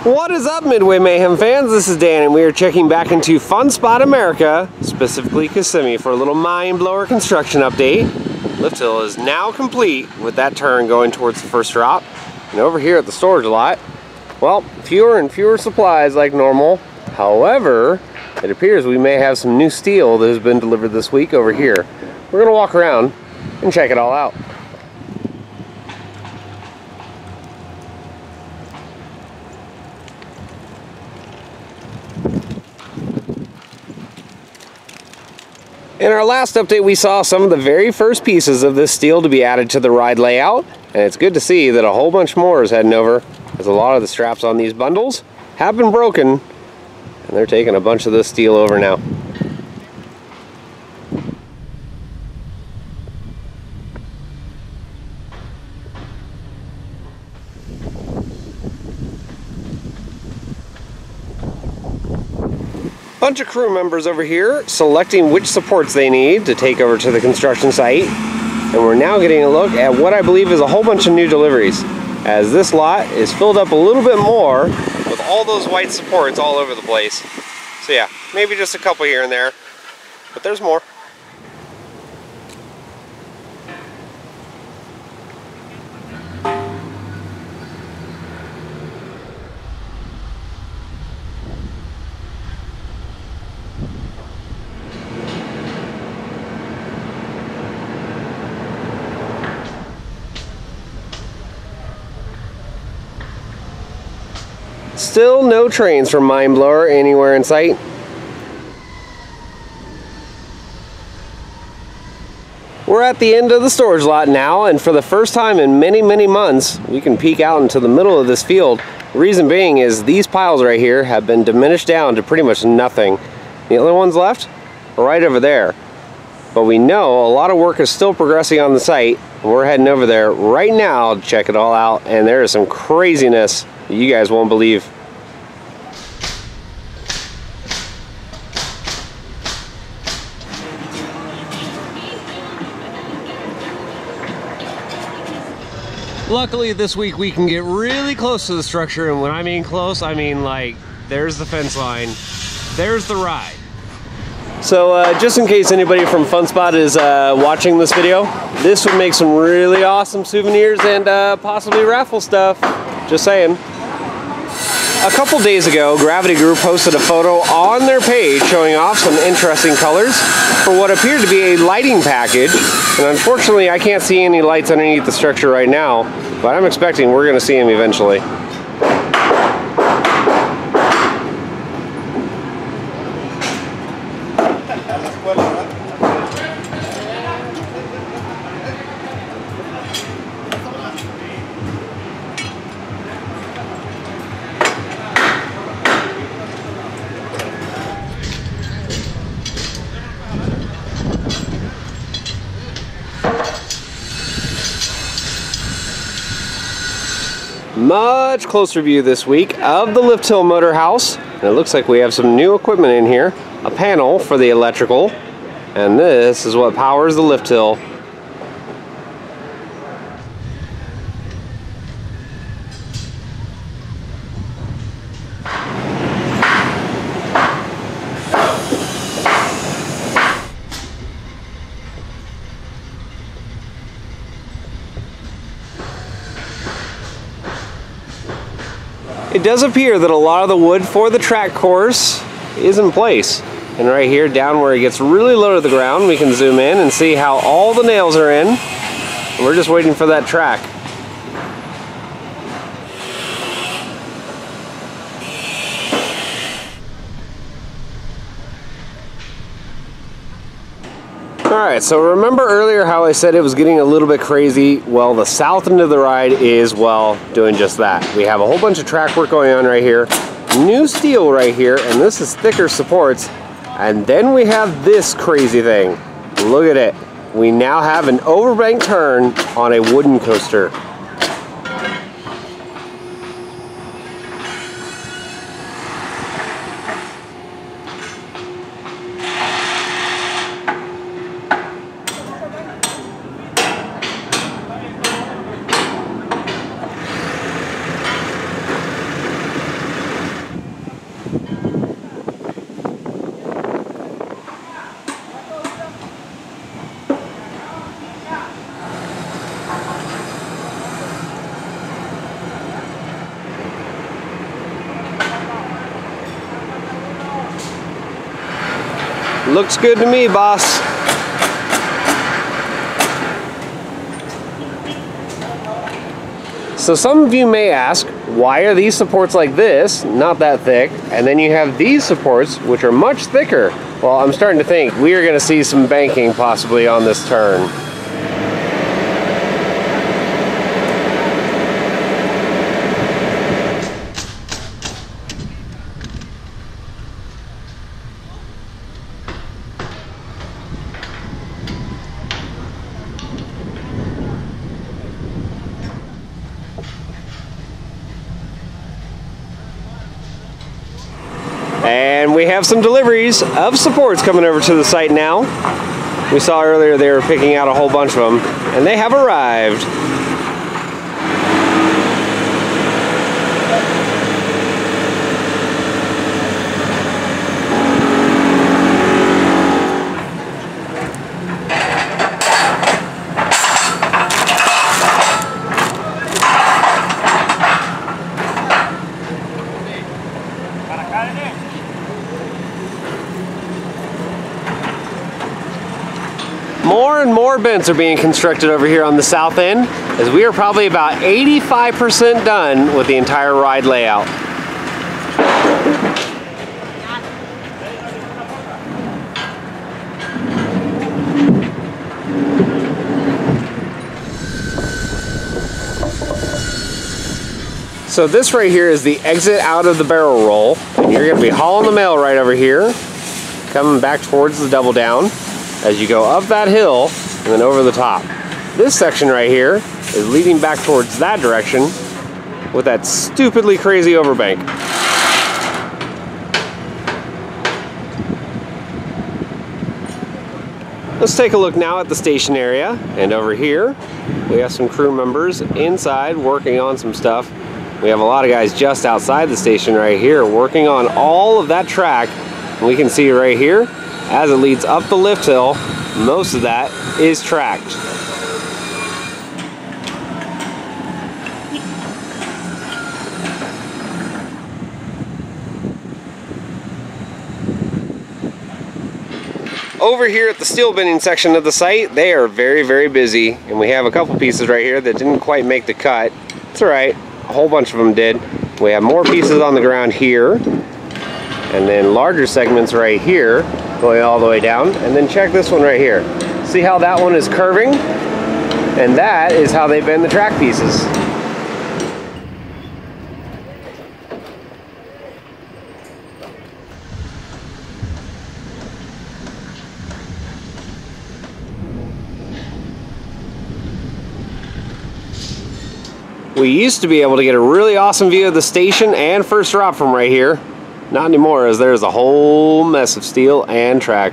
What is up, Midway Mayhem fans? This is Dan, and we are checking back into Fun Spot America, specifically Kissimmee, for a little mind-blower construction update. Lift hill is now complete with that turn going towards the first drop. And over here at the storage lot, well, fewer and fewer supplies like normal. However, it appears we may have some new steel that has been delivered this week over here. We're going to walk around and check it all out. In our last update, we saw some of the very first pieces of this steel to be added to the ride layout, and it's good to see that a whole bunch more is heading over, as a lot of the straps on these bundles have been broken, and they're taking a bunch of this steel over now. Bunch of crew members over here selecting which supports they need to take over to the construction site, and we're now getting a look at what I believe is a whole bunch of new deliveries, as this lot is filled up a little bit more with all those white supports all over the place. So yeah, maybe just a couple here and there, but there's more. Still no trains from Mindblower anywhere in sight. We're at the end of the storage lot now, and for the first time in many months, we can peek out into the middle of this field. The reason being is these piles right here have been diminished down to pretty much nothing. The only ones left are right over there. But we know a lot of work is still progressing on the site. We're heading over there right now to check it all out, and there is some craziness that you guys won't believe. Luckily this week we can get really close to the structure, and when I mean close, I mean like there's the fence line, there's the ride. So just in case anybody from Fun Spot is watching this video, this would make some really awesome souvenirs and possibly raffle stuff, just saying. A couple days ago, Gravity Group posted a photo on their page showing off some interesting colors for what appeared to be a lighting package. And unfortunately, I can't see any lights underneath the structure right now, but I'm expecting we're going to see them eventually. Much closer view this week of the lift hill motor house, and it looks like we have some new equipment in here. A panel for the electrical, and this is what powers the lift hill. It does appear that a lot of the wood for the track course is in place. And right here, down where it gets really low to the ground, we can zoom in and see how all the nails are in. And we're just waiting for that track. Alright, so remember earlier how I said it was getting a little bit crazy? Well, the south end of the ride is, well, doing just that. We have a whole bunch of track work going on right here. New steel right here, and this is thicker supports. And then we have this crazy thing. Look at it. We now have an overbank turn on a wooden coaster. Looks good to me, boss. So some of you may ask, why are these supports like this, not that thick, and then you have these supports, which are much thicker? Well, I'm starting to think we are going to see some banking possibly on this turn. And we have some deliveries of supports coming over to the site now. We saw earlier they were picking out a whole bunch of them, and they have arrived. More and more bents are being constructed over here on the south end, as we are probably about 85% done with the entire ride layout. So this right here is the exit out of the barrel roll, and you're going to be hauling the mail right over here, coming back towards the double down as you go up that hill and then over the top. This section right here is leading back towards that direction with that stupidly crazy overbank. Let's take a look now at the station area, and over here we have some crew members inside working on some stuff. We have a lot of guys just outside the station right here working on all of that track. And we can see right here, as it leads up the lift hill, most of that is tracked. Over here at the steel bending section of the site, they are very, very busy, and we have a couple pieces right here that didn't quite make the cut. It's alright, a whole bunch of them did. We have more pieces on the ground here, and then larger segments right here going all the way down. And then check this one right here. See how that one is curving? And that is how they bend the track pieces. We used to be able to get a really awesome view of the station and first drop from right here. Not anymore, as there's a whole mess of steel and track.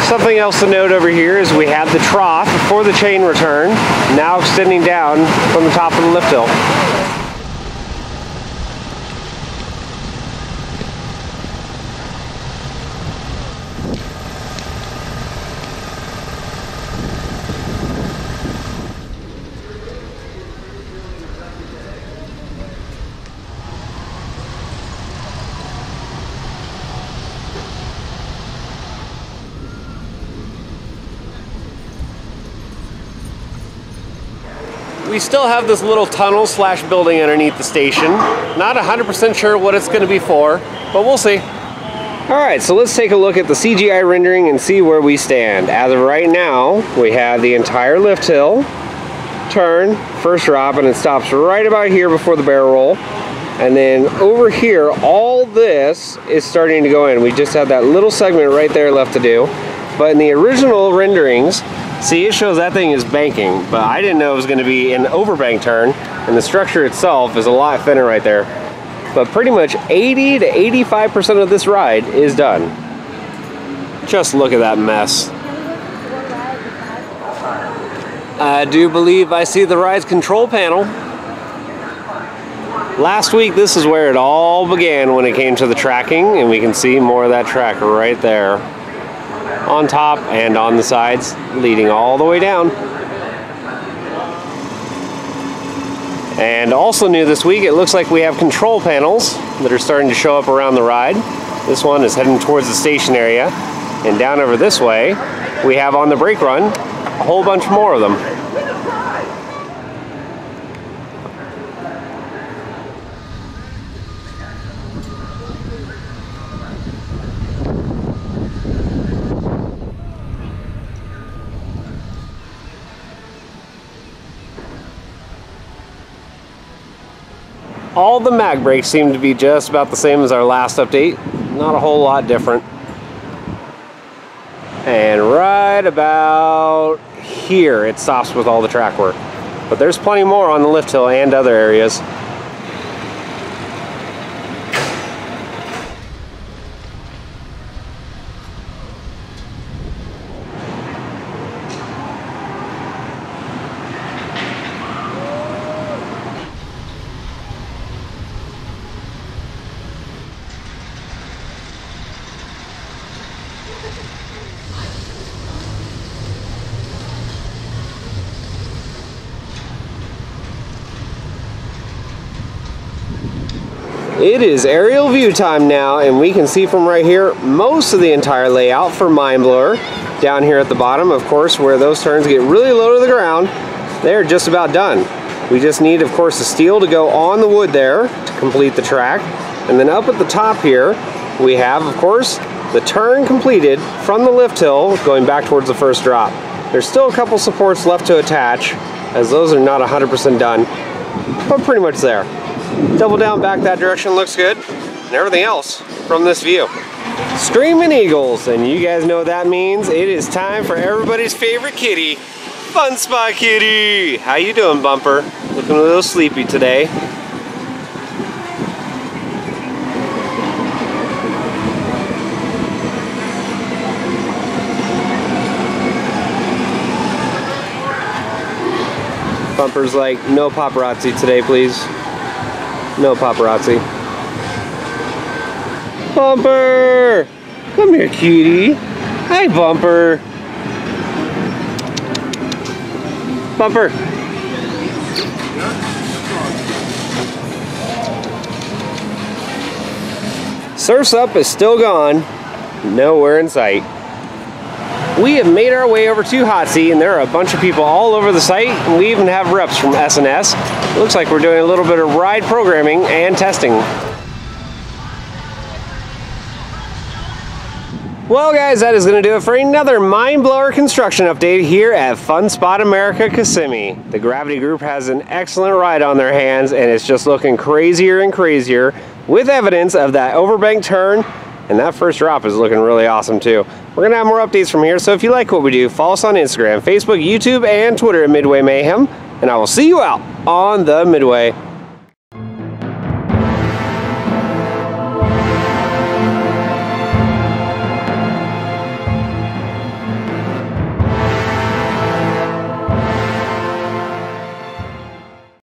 Something else to note over here is we have the trough for the chain return, now extending down from the top of the lift hill. We still have this little tunnel slash building underneath the station. Not 100% sure what it's going to be for, but we'll see. Alright, so let's take a look at the CGI rendering and see where we stand. As of right now, we have the entire lift hill, turn, first drop, and it stops right about here before the barrel roll. And then over here, all this is starting to go in. We just have that little segment right there left to do. But in the original renderings, see, it shows that thing is banking, but I didn't know it was going to be an overbank turn, and the structure itself is a lot thinner right there. But pretty much 80 to 85% of this ride is done. Just look at that mess. I do believe I see the ride's control panel. Last week, this is where it all began when it came to the tracking, and we can see more of that track right there. On top and on the sides, leading all the way down. And also new this week, it looks like we have control panels that are starting to show up around the ride. This one is heading towards the station area. And down over this way, we have on the brake run, a whole bunch more of them. All the mag brakes seem to be just about the same as our last update. Not a whole lot different. And right about here, it stops with all the track work. But there's plenty more on the lift hill and other areas. It is aerial view time now, and we can see from right here most of the entire layout for Mindblower. Down here at the bottom, of course, where those turns get really low to the ground, they're just about done. We just need, of course, the steel to go on the wood there to complete the track. And then up at the top here, we have, of course, the turn completed from the lift hill going back towards the first drop. There's still a couple supports left to attach, as those are not 100% done, but pretty much there. Double down back that direction looks good, and everything else from this view. Screaming Eagles, and you guys know what that means. It is time for everybody's favorite kitty, Fun Spot Kitty. How you doing, Bumper? Looking a little sleepy today. Bumper's like, no paparazzi today, please. No paparazzi. Bumper! Come here, cutie. Hi, Bumper. Bumper. Surf's Up is still gone. Nowhere in sight. We have made our way over to Hotsy, and there are a bunch of people all over the site, and we even have reps from S&S. It looks like we're doing a little bit of ride programming and testing. Well guys, that is going to do it for another Mindblower construction update here at Fun Spot America Kissimmee. The Gravity Group has an excellent ride on their hands, and it's just looking crazier and crazier with evidence of that overbank turn. And that first drop is looking really awesome too. We're going to have more updates from here, so if you like what we do, follow us on Instagram, Facebook, YouTube, and Twitter at Midway Mayhem. And I will see you out on the Midway.